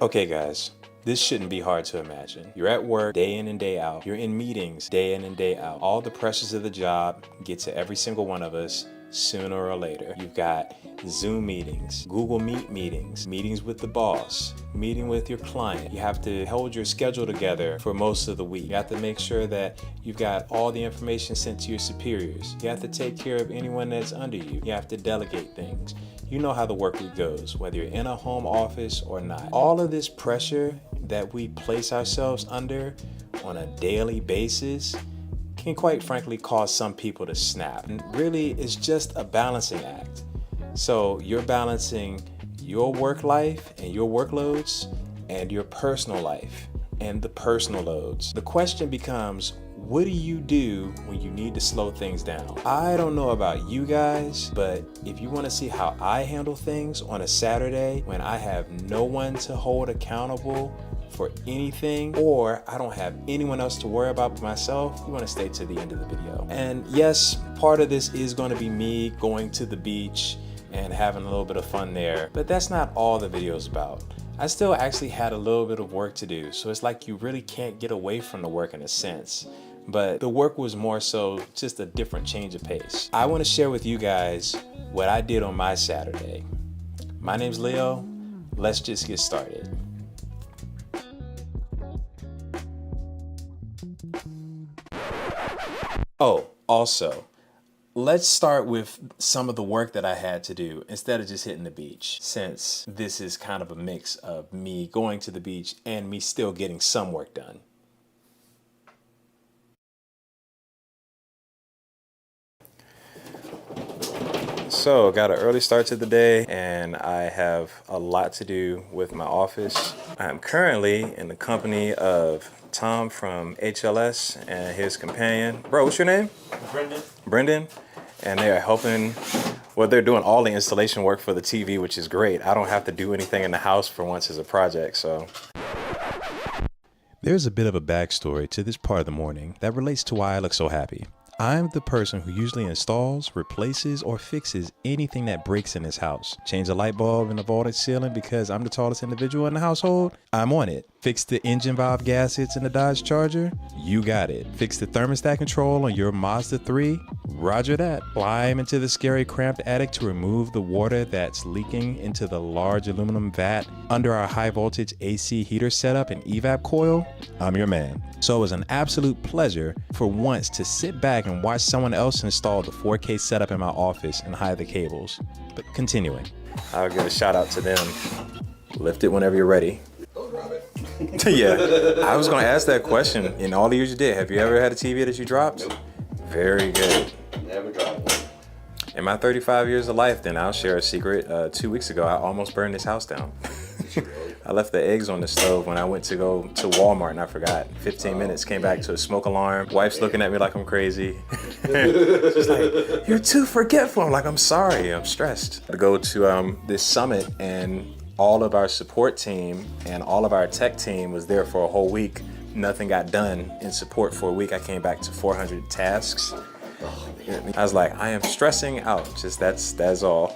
Okay guys, this shouldn't be hard to imagine. You're at work day in and day out. You're in meetings day in and day out. All the pressures of the job get to every single one of us sooner or later. You've got Zoom meetings, Google Meet meetings, meetings with the boss, meeting with your client. You have to hold your schedule together for most of the week. You have to make sure that you've got all the information sent to your superiors. You have to take care of anyone that's under you. You have to delegate things. You know how the work week goes, whether you're in a home office or not. All of this pressure that we place ourselves under on a daily basis can quite frankly cause some people to snap. And really, it's just a balancing act. So you're balancing your work life and your workloads and your personal life and the personal loads. The question becomes, what do you do when you need to slow things down? I don't know about you guys, but if you want to see how I handle things on a Saturday when I have no one to hold accountable for anything, or I don't have anyone else to worry about but myself, you want to stay to the end of the video. And yes, part of this is going to be me going to the beach and having a little bit of fun there, but that's not all the video is about. I still actually had a little bit of work to do, so it's like you really can't get away from the work in a sense. But the work was more so just a different change of pace. I want to share with you guys what I did on my Saturday. My name's Leo. Let's just get started. Oh, also, let's start with some of the work that I had to do instead of just hitting the beach, since this is kind of a mix of me going to the beach and me still getting some work done. So got an early start to the day and I have a lot to do with my office. I'm currently in the company of Tom from HLS and his companion. Bro, what's your name? Brendan. Brendan. And they're helping, well, they're doing all the installation work for the TV, which is great. I don't have to do anything in the house for once as a project, so. There's a bit of a backstory to this part of the morning that relates to why I look so happy. I'm the person who usually installs, replaces, or fixes anything that breaks in this house. Change a light bulb in the vaulted ceiling because I'm the tallest individual in the household? I'm on it. Fix the engine valve gaskets in the Dodge Charger? You got it. Fix the thermostat control on your Mazda 3? Roger that. Climb into the scary cramped attic to remove the water that's leaking into the large aluminum vat under our high voltage AC heater setup and evap coil? I'm your man. So it was an absolute pleasure for once to sit back and watch someone else install the 4K setup in my office and hide the cables. But continuing. I'll give a shout out to them. Lift it whenever you're ready. Yeah, I was gonna ask that question. In all the years you did, have you ever had a TV that you dropped? Nope. Very good. Never dropped one. In my 35 years of life, then I'll share a secret. 2 weeks ago, I almost burned this house down. I left the eggs on the stove when I went to go to Walmart and I forgot. 15 minutes, came back to a smoke alarm. Wife's looking at me like I'm crazy. She's like, you're too forgetful. I'm like, I'm sorry, I'm stressed. To go to this summit and all of our support team and all of our tech team was there for a whole week. Nothing got done in support for a week. I came back to 400 tasks. I was like, I am stressing out. Just that's all.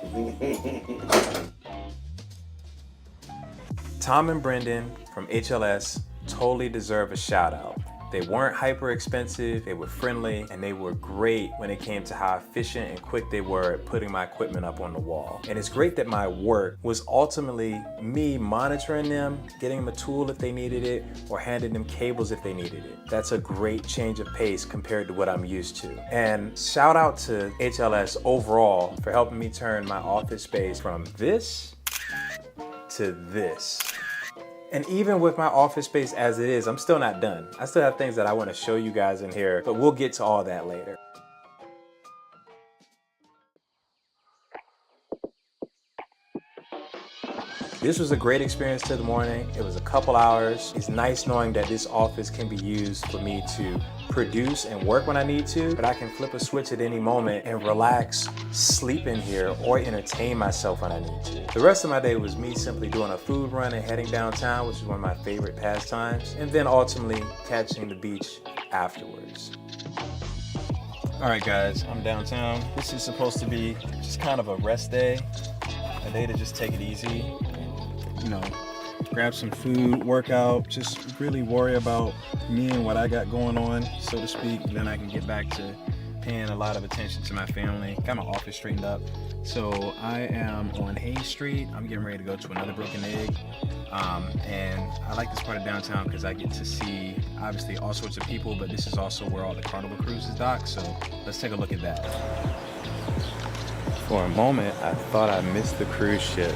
Tom and Brendan from HLS totally deserve a shout out. They weren't hyper expensive, they were friendly, and they were great when it came to how efficient and quick they were at putting my equipment up on the wall. And it's great that my work was ultimately me monitoring them, getting them a tool if they needed it, or handing them cables if they needed it. That's a great change of pace compared to what I'm used to. And shout out to HLS overall for helping me turn my office space from this to this. And even with my office space as it is, I'm still not done. I still have things that I want to show you guys in here, but we'll get to all that later. This was a great experience to the morning. It was a couple hours. It's nice knowing that this office can be used for me to produce and work when I need to, but I can flip a switch at any moment and relax, sleep in here, or entertain myself when I need to. The rest of my day was me simply doing a food run and heading downtown, which is one of my favorite pastimes, and then ultimately catching the beach afterwards. All right, guys, I'm downtown. This is supposed to be just kind of a rest day, a day to just take it easy. You know, grab some food, work out, just really worry about me and what I got going on, so to speak. Then I can get back to paying a lot of attention to my family, got my office straightened up. So I am on Hayes Street. I'm getting ready to go to another Broken Egg. And I like this part of downtown because I get to see, obviously, all sorts of people, but this is also where all the Carnival cruises dock. So let's take a look at that. For a moment, I thought I missed the cruise ship,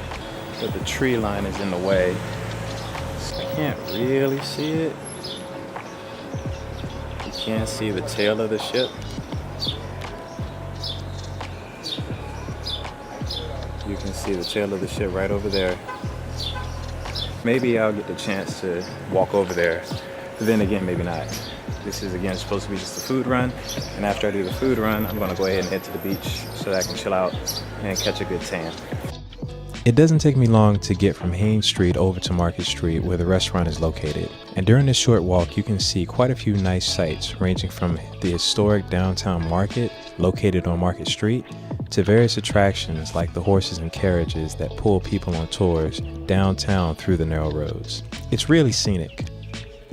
but the tree line is in the way. So I can't really see it. You can't see the tail of the ship. You can see the tail of the ship right over there. Maybe I'll get the chance to walk over there, but then again, maybe not. This is, again, supposed to be just a food run, and after I do the food run, I'm gonna go ahead and head to the beach so that I can chill out and catch a good tan. It doesn't take me long to get from Haynes Street over to Market Street where the restaurant is located. And during this short walk, you can see quite a few nice sights ranging from the historic downtown market located on Market Street to various attractions like the horses and carriages that pull people on tours downtown through the narrow roads. It's really scenic.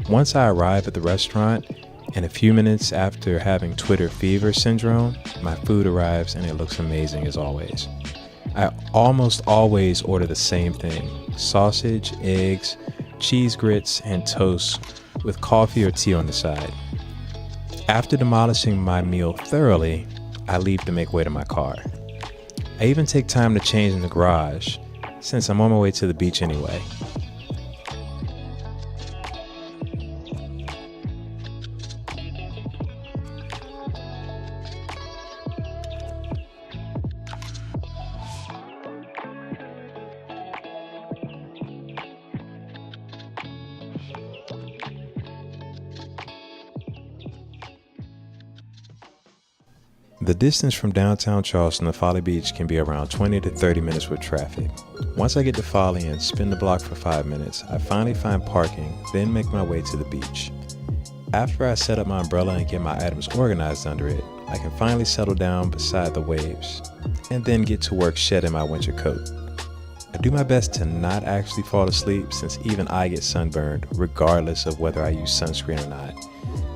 Once I arrive at the restaurant, and a few minutes after having Twitter fever syndrome, my food arrives and it looks amazing as always. I almost always order the same thing: sausage, eggs, cheese grits, and toast with coffee or tea on the side. After demolishing my meal thoroughly, I leave to make way to my car. I even take time to change in the garage, since I'm on my way to the beach anyway. The distance from downtown Charleston to Folly Beach can be around 20 to 30 minutes with traffic. Once I get to Folly and spin the block for 5 minutes, I finally find parking, then make my way to the beach. After I set up my umbrella and get my items organized under it, I can finally settle down beside the waves, and then get to work shedding my winter coat. I do my best to not actually fall asleep, since even I get sunburned regardless of whether I use sunscreen or not,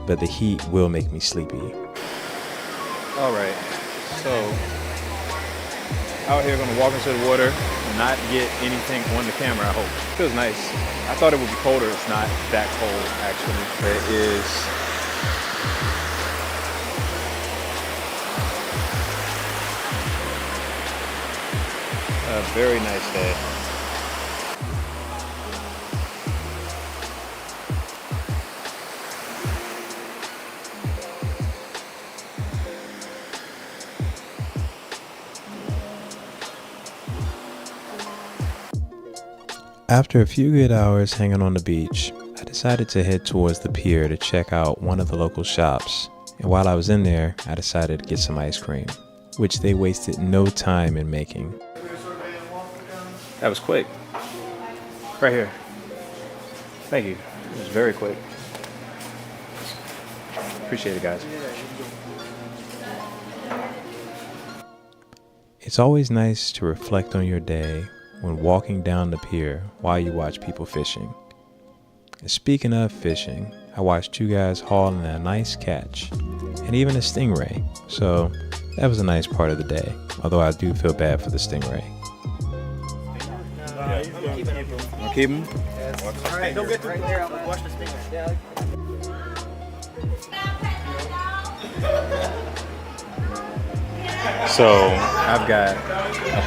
but the heat will make me sleepy. Alright, so out here gonna walk into the water and not get anything on the camera, I hope. Feels nice. I thought it would be colder. It's not that cold actually. It is a very nice day. After a few good hours hanging on the beach, I decided to head towards the pier to check out one of the local shops. And while I was in there, I decided to get some ice cream, which they wasted no time in making. That was quick. Right here. Thank you. It was very quick. Appreciate it, guys. It's always nice to reflect on your day when walking down the pier while you watch people fishing. And speaking of fishing, I watched you guys hauling a nice catch and even a stingray, so that was a nice part of the day, although I do feel bad for the stingray. Keep him? All right, don't get too close. Watch the stingray. So I've got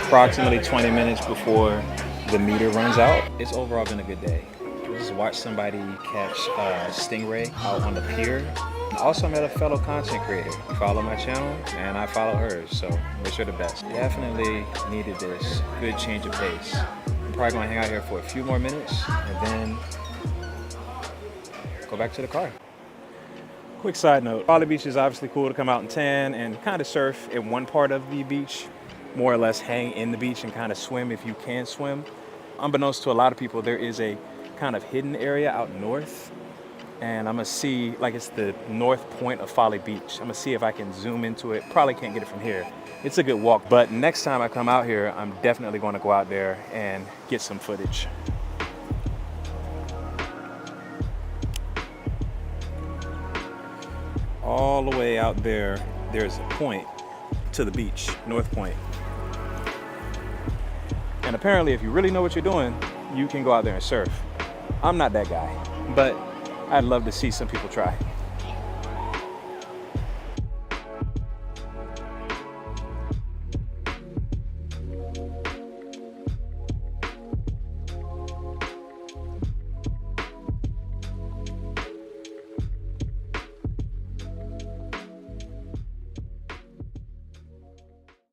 approximately 20 minutes before the meter runs out. It's overall been a good day. Just watched somebody catch stingray out on the pier. I also met a fellow content creator. You follow my channel and I follow hers, so wish her the best. Definitely needed this good change of pace. I'm probably gonna hang out here for a few more minutes and then go back to the car. Quick side note, Folly Beach is obviously cool to come out and tan and kind of surf in one part of the beach, more or less hang in the beach and kind of swim if you can swim. Unbeknownst to a lot of people, there is a kind of hidden area out north, and I'm gonna see, like, it's the north point of Folly Beach. I'm gonna see if I can zoom into it. Probably can't get it from here. It's a good walk, but next time I come out here, I'm definitely gonna go out there and get some footage. all the way out there, there's a point to the beach, North Point. And apparently, if you really know what you're doing, you can go out there and surf. I'm not that guy, but I'd love to see some people try.